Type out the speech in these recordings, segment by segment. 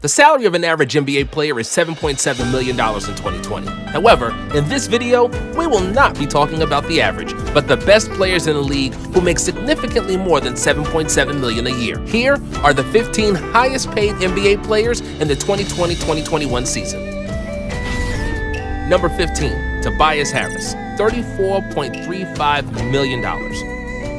The salary of an average NBA player is $7.7 million in 2020. However, in this video, we will not be talking about the average, but the best players in the league who make significantly more than $7.7 million a year. Here are the 15 highest paid NBA players in the 2020-2021 season. Number 15, Tobias Harris, $34.35 million.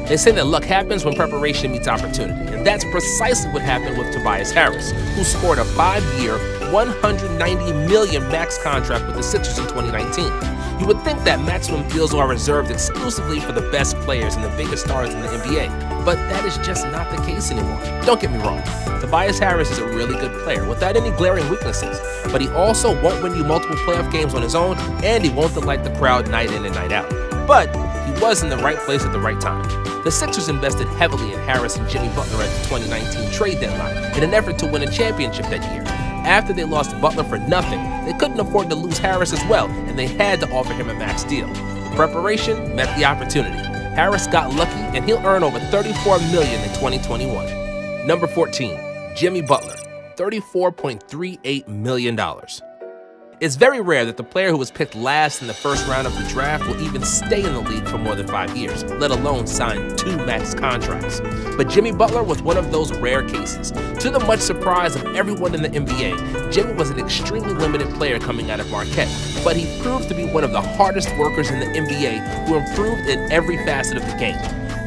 They say that luck happens when preparation meets opportunity, and that's precisely what happened with Tobias Harris, who scored a 5-year, $190 million max contract with the Sixers in 2019. You would think that maximum deals are reserved exclusively for the best players and the biggest stars in the NBA, but that is just not the case anymore. Don't get me wrong, Tobias Harris is a really good player without any glaring weaknesses, but he also won't win you multiple playoff games on his own, and he won't delight the crowd night in and night out. But he was in the right place at the right time. The Sixers invested heavily in Harris and Jimmy Butler at the 2019 trade deadline in an effort to win a championship that year. After they lost Butler for nothing, they couldn't afford to lose Harris as well, and they had to offer him a max deal. Preparation met the opportunity. Harris got lucky, and he'll earn over $34 million in 2021. Number 14, Jimmy Butler, $34.38 million. It's very rare that the player who was picked last in the first round of the draft will even stay in the league for more than 5 years, let alone sign 2 max contracts. But Jimmy Butler was one of those rare cases. To the much surprise of everyone in the NBA, Jimmy was an extremely limited player coming out of Marquette, but he proved to be one of the hardest workers in the NBA who improved in every facet of the game.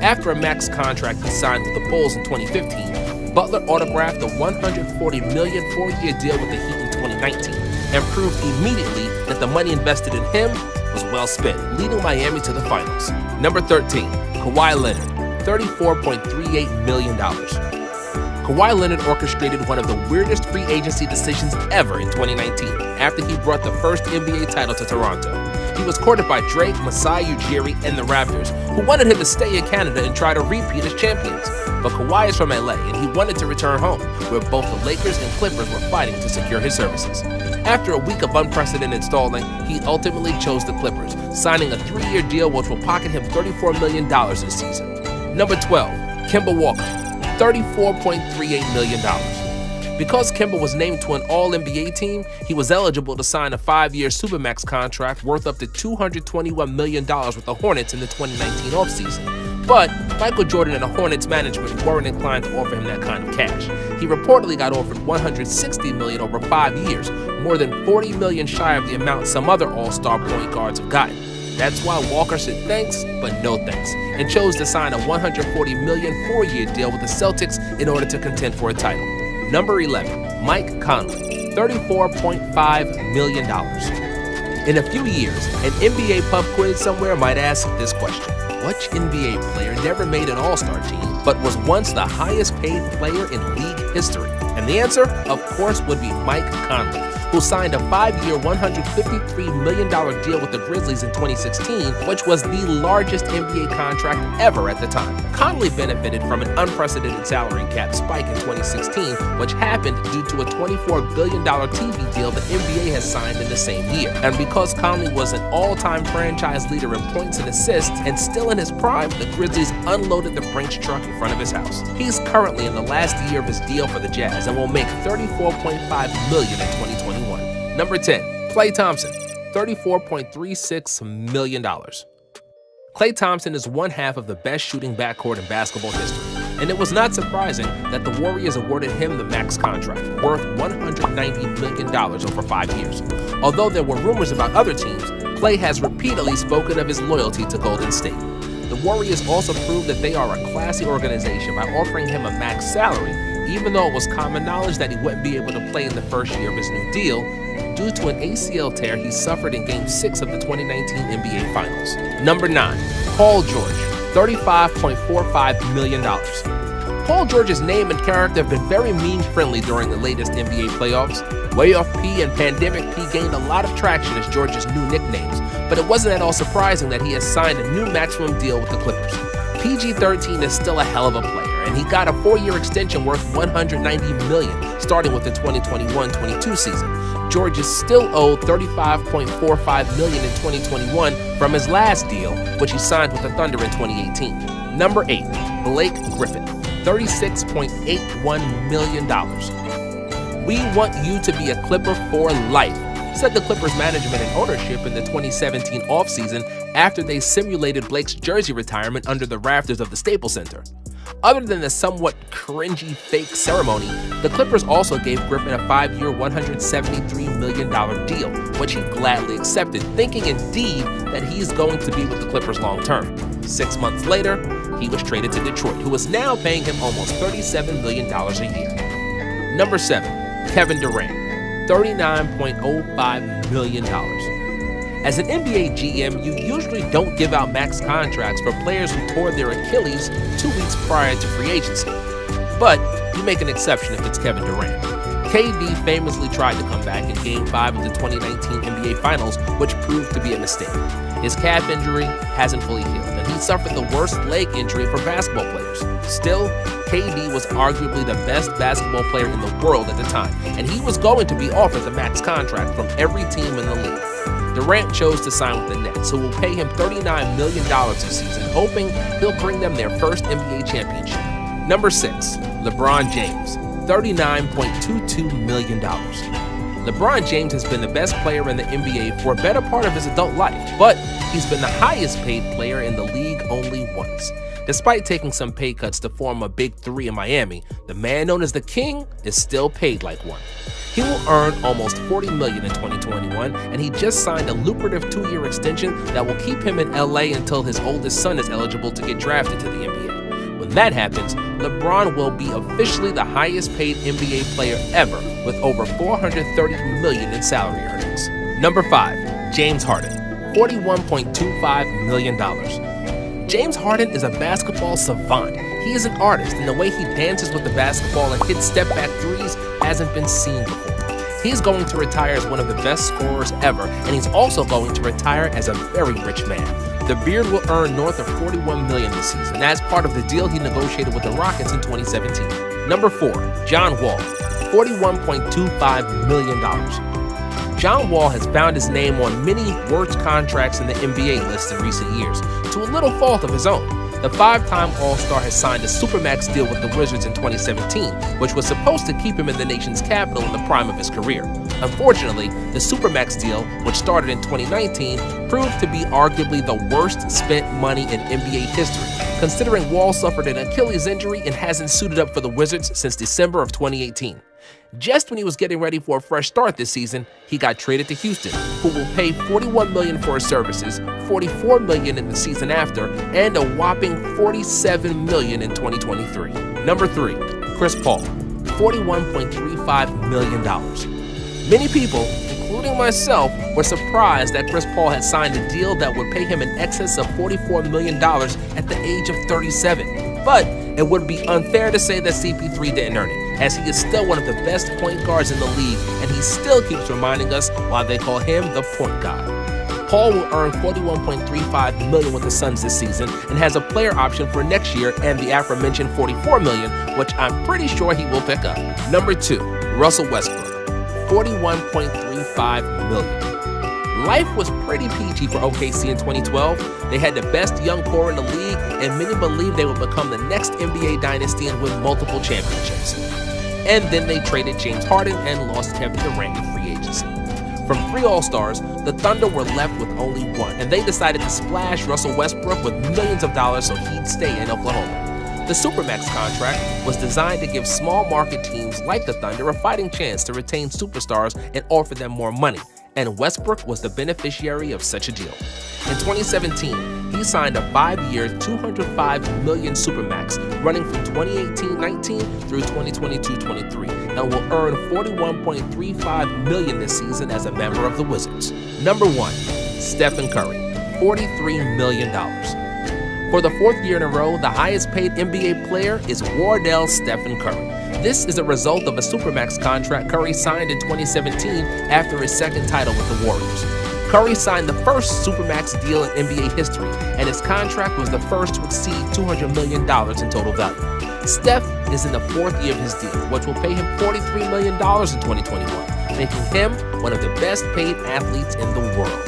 After a max contract he signed with the Bulls in 2015, Butler autographed a $140 million 4-year deal with the Heat in 2019. And proved immediately that the money invested in him was well spent, leading Miami to the finals. Number 13, Kawhi Leonard, $34.38 million. Kawhi Leonard orchestrated one of the weirdest free agency decisions ever in 2019 after he brought the first NBA title to Toronto. He was courted by Drake, Masai Ujiri, and the Raptors, who wanted him to stay in Canada and try to repeat as champions. But Kawhi is from LA, and he wanted to return home, where both the Lakers and Clippers were fighting to secure his services. After a week of unprecedented stalling, he ultimately chose the Clippers, signing a 3-year deal which will pocket him $34 million this season. Number 12, Kemba Walker, $34.38 million. Because Kemba was named to an All-NBA team, he was eligible to sign a 5-year Supermax contract worth up to $221 million with the Hornets in the 2019 offseason. But Michael Jordan and the Hornets management weren't inclined to offer him that kind of cash. He reportedly got offered $160 million over 5 years, more than $40 million shy of the amount some other all-star point guards have gotten. That's why Walker said thanks, but no thanks, and chose to sign a $140 million 4-year deal with the Celtics in order to contend for a title. Number 11, Mike Conley, $34.5 million. In a few years, an NBA pub quiz somewhere might ask this question. Which NBA player never made an all-star team, but was once the highest paid player in league history? And the answer, of course, would be Mike Conley, who signed a 5-year, $153 million deal with the Grizzlies in 2016, which was the largest NBA contract ever at the time. Conley benefited from an unprecedented salary cap spike in 2016, which happened due to a $24 billion TV deal the NBA has signed in the same year. And because Conley was an all-time franchise leader in points and assists, and still in his prime, the Grizzlies unloaded the Brinks truck in front of his house. He's currently in the last year of his deal for the Jazz and will make $34.5 million in 2021. Number 10, Klay Thompson, $34.36 million. Klay Thompson is one half of the best shooting backcourt in basketball history, and it was not surprising that the Warriors awarded him the max contract, worth $190 million over 5 years. Although there were rumors about other teams, Klay has repeatedly spoken of his loyalty to Golden State. The Warriors also proved that they are a classy organization by offering him a max salary, even though it was common knowledge that he wouldn't be able to play in the first year of his new deal due to an ACL tear he suffered in Game 6 of the 2019 NBA Finals. Number 9, Paul George, $35.45 million. Paul George's name and character have been very meme-friendly during the latest NBA playoffs. Way Off P and Pandemic P gained a lot of traction as George's new nicknames, but it wasn't at all surprising that he has signed a new maximum deal with the Clippers. PG-13 is still a hell of a player, and he got a 4-year extension worth $190 million, starting with the 2021-22 season. George is still owed $35.45 million in 2021 from his last deal, which he signed with the Thunder in 2018. Number 8, Blake Griffin, $36.81 million. "We want you to be a Clipper for life," said the Clippers management and ownership in the 2017 offseason after they simulated Blake's jersey retirement under the rafters of the Staples Center. Other than the somewhat cringy fake ceremony, the Clippers also gave Griffin a 5-year, $173 million deal, which he gladly accepted, thinking indeed that he's going to be with the Clippers long term. 6 months later, he was traded to Detroit, who is now paying him almost $37 million a year. Number 7, Kevin Durant, $39.05 million. As an NBA GM, you usually don't give out max contracts for players who tore their Achilles 2 weeks prior to free agency. But you make an exception if it's Kevin Durant. KD famously tried to come back in Game 5 of the 2019 NBA Finals, which proved to be a mistake. His calf injury hasn't fully healed, and he suffered the worst leg injury for basketball players. Still, KD was arguably the best basketball player in the world at the time, and he was going to be offered the max contract from every team in the league. Durant chose to sign with the Nets, who will pay him $39 million this season, hoping he'll bring them their first NBA championship. Number 6, LeBron James, $39.22 million. LeBron James has been the best player in the NBA for a better part of his adult life, but he's been the highest paid player in the league only once. Despite taking some pay cuts to form a big three in Miami, the man known as the King is still paid like one. He will earn almost $40 million in 2021, and he just signed a lucrative 2-year extension that will keep him in LA until his oldest son is eligible to get drafted to the NBA. When that happens, LeBron will be officially the highest paid NBA player ever, with over $430 million in salary earnings. Number 5, James Harden, $41.25 million. James Harden is a basketball savant. He is an artist, and the way he dances with the basketball and hits step-back threes hasn't been seen before. He's going to retire as one of the best scorers ever, and he's also going to retire as a very rich man. The Beard will earn north of $41 million this season, as part of the deal he negotiated with the Rockets in 2017. Number 4, John Wall, $41.25 million. John Wall has found his name on many worst contracts in the NBA list in recent years, to a little fault of his own. The 5-time All-Star has signed a Supermax deal with the Wizards in 2017, which was supposed to keep him in the nation's capital in the prime of his career. Unfortunately, the Supermax deal, which started in 2019, proved to be arguably the worst spent money in NBA history, considering Wall suffered an Achilles injury and hasn't suited up for the Wizards since December of 2018. Just when he was getting ready for a fresh start this season, he got traded to Houston, who will pay $41 million for his services, $44 million in the season after, and a whopping $47 million in 2023. Number 3, Chris Paul, $41.35 million. Many people, including myself, were surprised that Chris Paul had signed a deal that would pay him in excess of $44 million at the age of 37. But it would be unfair to say that CP3 didn't earn it, as he is still one of the best point guards in the league, and he still keeps reminding us why they call him the point guard. Paul will earn $41.35 million with the Suns this season and has a player option for next year and the aforementioned $44 million, which I'm pretty sure he will pick up. Number 2, Russell Westbrook, $41.35 million. Life was pretty peachy for OKC in 2012. They had the best young core in the league, and many believed they would become the next NBA dynasty and win multiple championships. And then they traded James Harden and lost Kevin Durant in free agency. From 3 All-Stars, the Thunder were left with only 1, and they decided to splash Russell Westbrook with millions of dollars so he'd stay in Oklahoma. The Supermax contract was designed to give small market teams like the Thunder a fighting chance to retain superstars and offer them more money, and Westbrook was the beneficiary of such a deal. In 2017, he signed a 5-year, $205 million Supermax running from 2018-19 through 2022-23 and will earn $41.35 million this season as a member of the Wizards. Number 1, Stephen Curry, $43 million. For the 4th year in a row, the highest paid NBA player is Wardell Stephen Curry. This is a result of a Supermax contract Curry signed in 2017 after his 2nd title with the Warriors. Curry signed the first Supermax deal in NBA history, and his contract was the first to exceed $200 million in total value. Steph is in the 4th year of his deal, which will pay him $43 million in 2021, making him one of the best paid athletes in the world.